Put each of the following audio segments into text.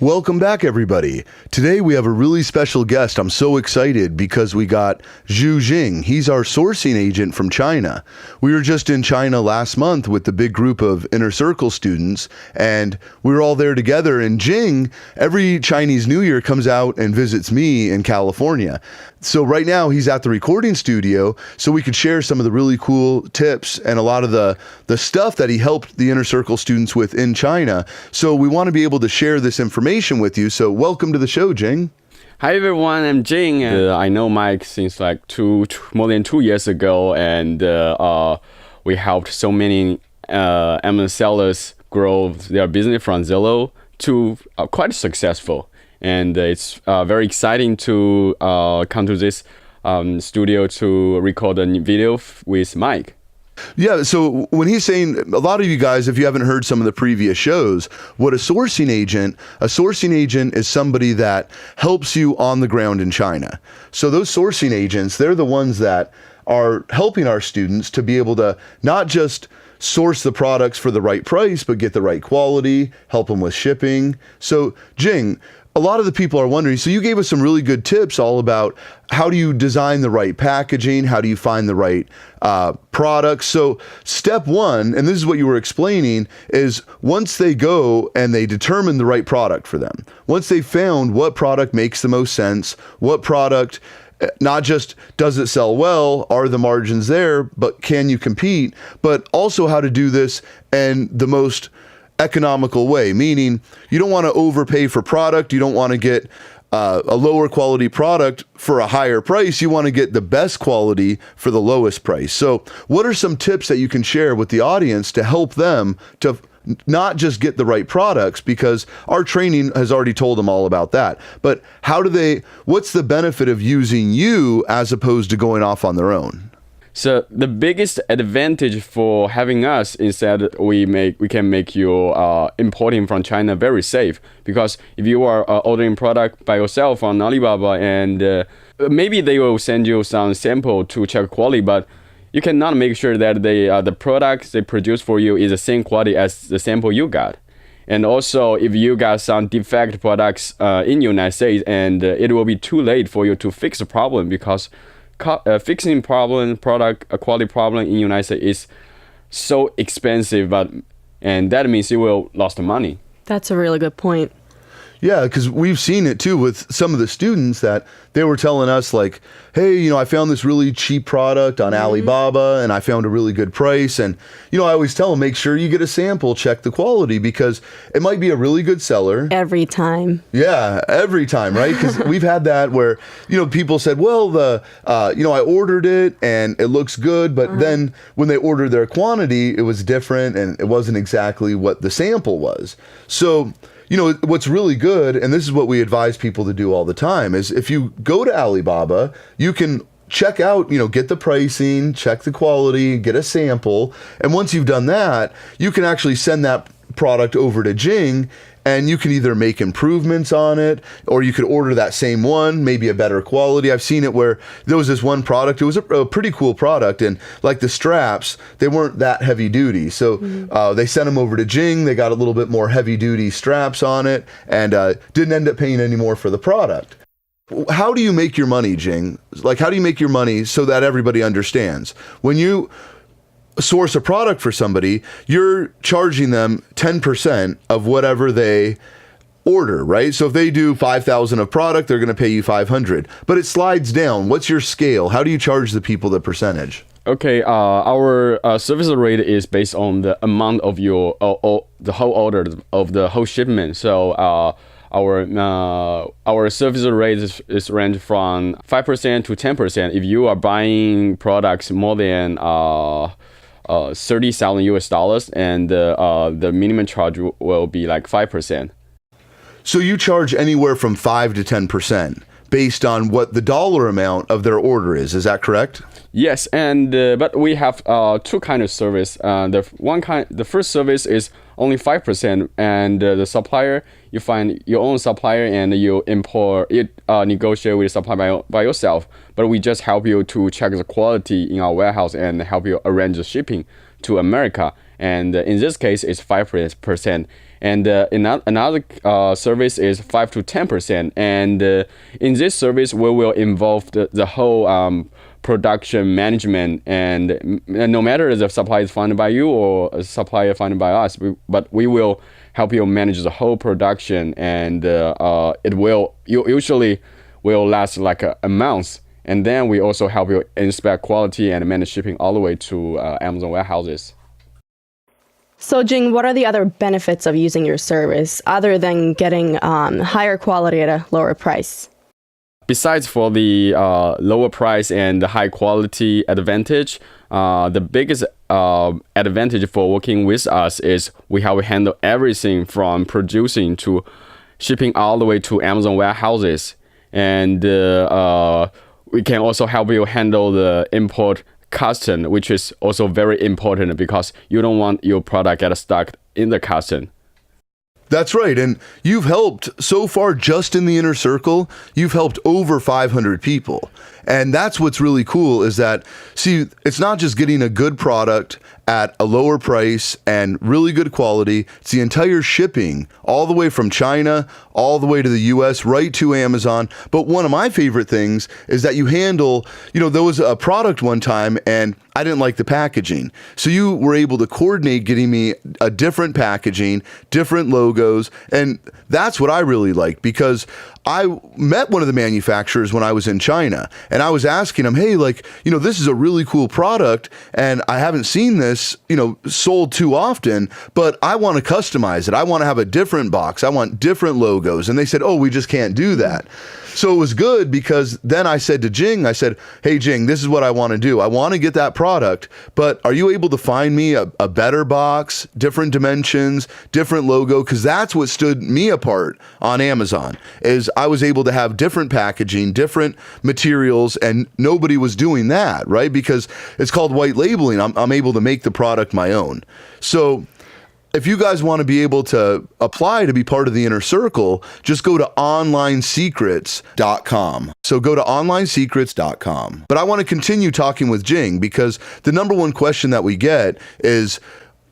Welcome back, everybody. Today we have a really special guest. I'm so excited because we got Zhu Jing. He's our sourcing agent from China. We were just in China last month with the big group of Inner Circle students, and we were all there together. And Jing, every Chinese New Year, comes out and visits me in California. So right now he's at the recording studio so we could share some of the really cool tips and a lot of the stuff that he helped the Inner Circle students with in China. So we want to be able to share this information with you. So welcome to the show, Jing. Hi everyone, I'm Jing. I know Mike since like more than 2 years ago, and we helped so many Amazon sellers grow their business from zero to quite successful. And it's very exciting to come to this studio to record a new video with Mike. Yeah, so when he's saying, a lot of you guys, if you haven't heard some of the previous shows, what a sourcing agent is somebody that helps you on the ground in China. So those sourcing agents, they're the ones that are helping our students to be able to not just source the products for the right price, but get the right quality, help them with shipping. So Jing, a lot of the people are wondering, so you gave us some really good tips all about how do you design the right packaging, how do you find the right products. So step one, and this is what you were explaining, is once they go and they determine the right product for them, once they found what product makes the most sense, what product not just does it sell well, are the margins there, but can you compete, but also how to do this in the most economical way, meaning you don't want to overpay for product. You don't want to get a lower quality product for a higher price. You want to get the best quality for the lowest price. So what are some tips that you can share with the audience to help them to not just get the right products, because our training has already told them all about that, but what's the benefit of using you as opposed to going off on their own? So the biggest advantage for having us is that we can make your importing from China very safe. Because if you are ordering product by yourself on Alibaba, and maybe they will send you some sample to check quality, but you cannot make sure that the products they produce for you is the same quality as the sample you got. And also, if you got some defect products in the United States, and it will be too late for you to fix the problem, because fixing quality problem in the United States is so expensive, and that means you will lose the money. That's a really good point. Yeah, because we've seen it too with some of the students that they were telling us like, hey, I found this really cheap product on Alibaba and I found a really good price. And, I always tell them, make sure you get a sample, check the quality, because it might be a really good seller. Every time. Yeah, every time, right? Because we've had that where, people said, well, I ordered it and it looks good, but then when they ordered their quantity, it was different and it wasn't exactly what the sample was. So what's really good, and this is what we advise people to do all the time, is if you go to Alibaba, you can check out, get the pricing, check the quality, get a sample. And once you've done that, you can actually send that product over to Jing, and you can either make improvements on it, or you could order that same one, maybe a better quality. I've seen it where there was this one product, it was a pretty cool product, and like the straps, they weren't that heavy duty. So they sent them over to Jing, they got a little bit more heavy duty straps on it, and didn't end up paying any more for the product. How do you make your money, Jing? Like, how do you make your money so that everybody understands? When you source a product for somebody, you're charging them 10% of whatever they order, right? So if they do 5,000 of product, they're going to pay you 500, but it slides down. What's your scale? How do you charge the people the percentage? Okay, our service rate is based on the amount of your the whole order of the whole shipment. So our service rate is range from 5% to 10%. If you are buying products more than $30,000 and the minimum charge will be like 5%. So you charge anywhere from 5 to 10% based on what the dollar amount of their order is. Is that correct? Yes, and but we have two kind of service. The first service is only 5%, and the supplier, you find your own supplier and you import it, negotiate with the supplier by yourself. But we just help you to check the quality in our warehouse and help you arrange the shipping to America. And in this case, it's 5%. And another service is 5 to 10%. And in this service, we will involve the whole production management, and no matter the supply is funded by you or a supplier funded by us, but we will help you manage the whole production, and it will usually will last like a month. And then we also help you inspect quality and manage shipping all the way to Amazon warehouses. So, Jing, what are the other benefits of using your service other than getting higher quality at a lower price? Besides for the lower price and the high quality advantage, the biggest advantage for working with us is we have to handle everything from producing to shipping all the way to Amazon warehouses. And we can also help you handle the import custom, which is also very important because you don't want your product get stuck in the custom. That's right. And you've helped so far just in the inner circle, you've helped over 500 people. And that's what's really cool is that, see, it's not just getting a good product at a lower price and really good quality. It's the entire shipping all the way from China, all the way to the US, right to Amazon. But one of my favorite things is that you handle, there was a product one time and I didn't like the packaging. So you were able to coordinate getting me a different packaging, different logos. And that's what I really liked because I met one of the manufacturers when I was in China and I was asking him, hey, this is a really cool product and I haven't seen this, sold too often, but I want to customize it. I want to have a different box. I want different logos. And they said, oh, we just can't do that. So it was good because then I said to Jing, hey, Jing, this is what I want to do. I want to get that product, but are you able to find me a better box, different dimensions, different logo? Because that's what stood me apart on Amazon is I was able to have different packaging, different materials, and nobody was doing that, right? Because it's called white labeling. I'm able to make the product my own. So if you guys want to be able to apply to be part of the inner circle, just go to onlinesecrets.com. So go to onlinesecrets.com. But I want to continue talking with Jing because the number one question that we get is,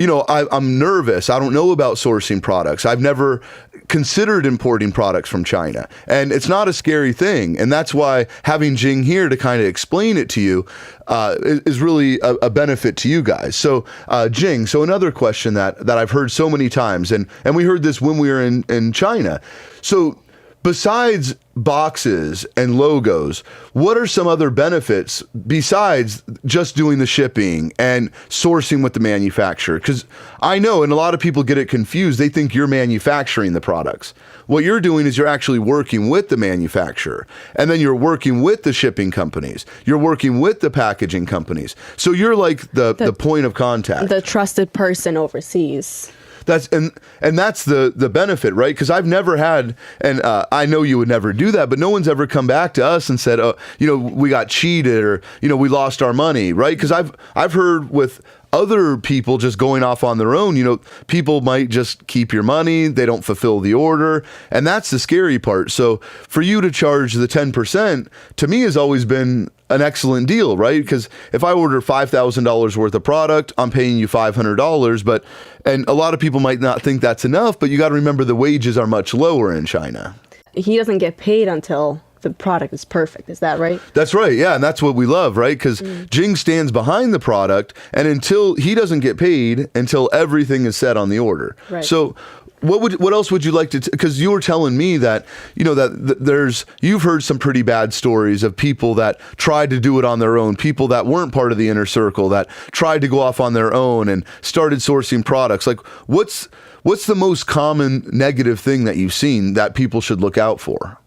I'm nervous. I don't know about sourcing products. I've never considered importing products from China. And it's not a scary thing. And that's why having Jing here to kind of explain it to you is really a benefit to you guys. So Jing, so another question that I've heard so many times, and we heard this when we were in China. So besides boxes and logos, what are some other benefits besides just doing the shipping and sourcing with the manufacturer? Because I know, and a lot of people get it confused, they think you're manufacturing the products. What you're doing is you're actually working with the manufacturer, and then you're working with the shipping companies. You're working with the packaging companies. So you're like the point of contact. The trusted person overseas. That's the benefit, right? Because I've never had, and I know you would never do that, but no one's ever come back to us and said, oh, we got cheated or we lost our money, right? Because I've heard with other people just going off on their own, people might just keep your money, they don't fulfill the order, and that's the scary part. So for you to charge the 10%, to me has always been an excellent deal, right? Because if I order $5,000 worth of product, I'm paying you $500, and a lot of people might not think that's enough, but you got to remember the wages are much lower in China. He doesn't get paid until the product is perfect. Is that right? That's right. Yeah. And that's what we love, right? Because Jing stands behind the product, and until he doesn't get paid until everything is set on the order. Right. So what else would you like to, because you were telling me that, you've heard some pretty bad stories of people that tried to do it on their own, people that weren't part of the inner circle that tried to go off on their own and started sourcing products. Like what's the most common negative thing that you've seen that people should look out for?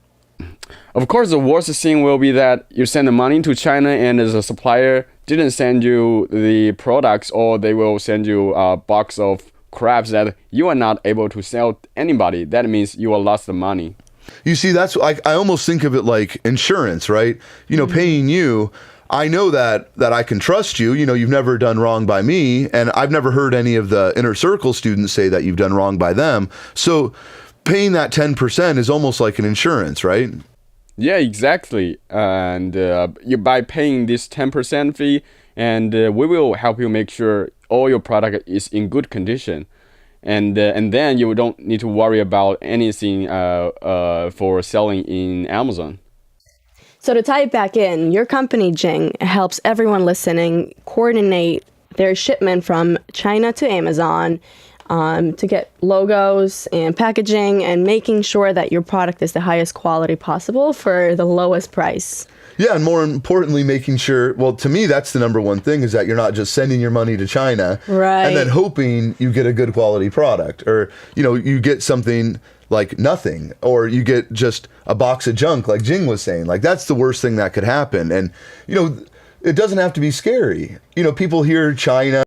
Of course, the worst thing will be that you send the money to China and as a supplier didn't send you the products, or they will send you a box of crabs that you are not able to sell anybody. That means you will lost the money. You see, that's I almost think of it like insurance, right? Paying you. I know that I can trust you. You know, you've never done wrong by me, and I've never heard any of the inner circle students say that you've done wrong by them. So paying that 10% is almost like an insurance, right? Yeah, exactly. And you by paying this 10% fee, and we will help you make sure all your product is in good condition, and then you don't need to worry about anything for selling in Amazon. So to tie it back in, your company, Jing, helps everyone listening coordinate their shipment from China to Amazon, to get logos and packaging and making sure that your product is the highest quality possible for the lowest price. Yeah, and more importantly, making sure, well, to me, that's the number one thing, is that you're not just sending your money to China Right. and then hoping you get a good quality product, or, you know, you get something like nothing, or you get just a box of junk, like Jing was saying. Like, that's the worst thing that could happen. And, you know, it doesn't have to be scary. You know, people hear China